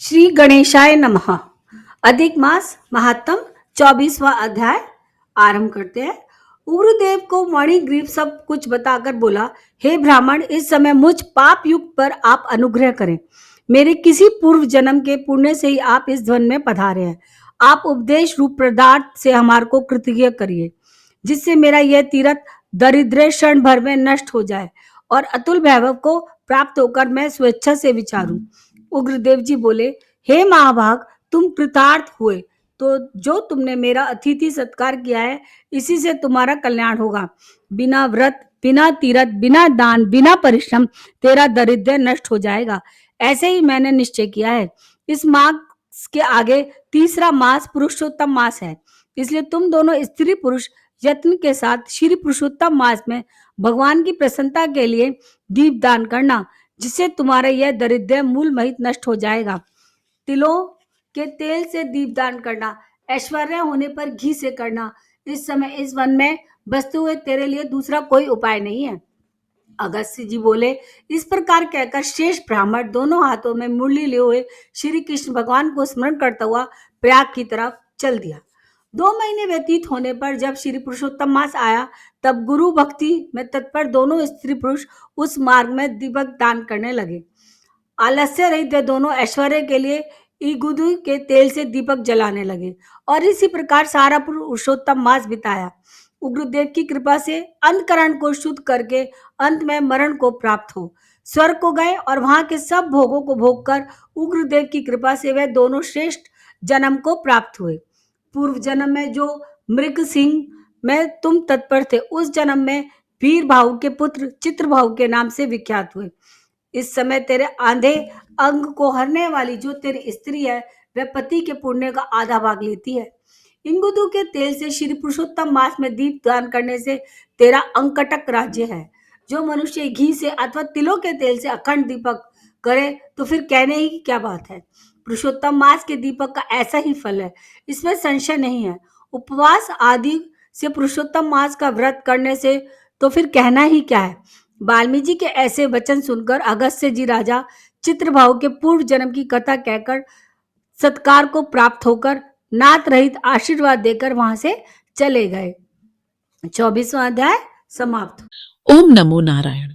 श्री गणेशाय नमः। अधिक मास महात्म 24वां अध्याय आरंभ करते हैं। उग्रदेव को मणिग्रीव सब कुछ बताकर बोला, हे ब्राह्मण, इस समय मुझ पाप युक्त पर आप अनुग्रह करें। मेरे किसी पूर्व जन्म के पुण्य से ही आप इस ध्वन में पधारे हैं। आप उपदेश रूप पदार्थ से हमारे को कृतज्ञ करिए, जिससे मेरा यह तीर्थ दरिद्र क्षण भर में नष्ट हो जाए और अतुल वैभव को प्राप्त होकर मैं स्वेच्छा से विचारूं। उग्रदेव जी बोले, हे महाभाग, तुम कृतार्थ हुए तो जो तुमने मेरा अतिथि सत्कार किया है, इसी से तुम्हारा कल्याण होगा। बिना व्रत, बिना तीर्थ, बिना दान, बिना परिश्रम तेरा दरिद्र नष्ट हो जाएगा। ऐसे ही मैंने निश्चय किया है। इस मास के आगे तीसरा मास पुरुषोत्तम मास है, इसलिए तुम दोनों स्त्री पुरुष यत्न के साथ श्री पुरुषोत्तम मास में भगवान की प्रसन्नता के लिए दीप दान करना, जिससे तुम्हारा यह दरिद्र मूल महित नष्ट हो जाएगा। तिलों के तेल से दीपदान करना, ऐश्वर्य होने पर घी से करना। इस समय इस वन में बसते हुए तेरे लिए दूसरा कोई उपाय नहीं है। अगस्त्य जी बोले, इस प्रकार कहकर शेष ब्राह्मण दोनों हाथों में मुरली लिए हुए श्री कृष्ण भगवान को स्मरण करता हुआ प्रयाग की तरफ चल दिया। 2 महीने व्यतीत होने पर जब श्री पुरुषोत्तम मास आया, तब गुरु भक्ति में तत्पर दोनों स्त्री पुरुष उस मार्ग में दीपक दान करने लगे। आलस्य रहित वे दोनों ऐश्वर्य के लिए ईगुदु के तेल से दीपक जलाने लगे और इसी प्रकार सारा पुरुषोत्तम मास बिताया। उग्रदेव की कृपा से अंतकरण को शुद्ध करके अंत में मरण को प्राप्त हो स्वर्ग को गए और वहां के सब भोगों को भोग कर उग्रदेव की कृपा से वे दोनों श्रेष्ठ जन्म को प्राप्त हुए। पूर्व जन्म में जो मृग सिंह में तुम तत्पर थे, उस जन्म में वीर भाऊ के पुत्र चित्रभाऊ के नाम से विख्यात हुए। इस समय तेरे आंधे अंग को हरने वाली जो तेरी स्त्री है, वह पति के पुण्य का आधा भाग लेती है। इंगुदु के तेल से श्री पुरुषोत्तम मास में दीप दान करने से तेरा अंकटक राज्य है। जो मनुष्य घी से अथवा तिलों के तेल से अखंड दीपक करे तो फिर कहने ही की क्या बात है। पुरुषोत्तम मास के दीपक का ऐसा ही फल है, इसमें संशय नहीं है। उपवास आदि से पुरुषोत्तम मास का व्रत करने से तो फिर कहना ही क्या है। वाल्मीकि जी के ऐसे वचन सुनकर अगस्त्य जी राजा चित्रभाऊ के पूर्व जन्म की कथा कहकर सत्कार को प्राप्त होकर नाथ रहित आशीर्वाद देकर वहां से चले गए। 24वां अध्याय समाप्त। ओम नमो नारायण।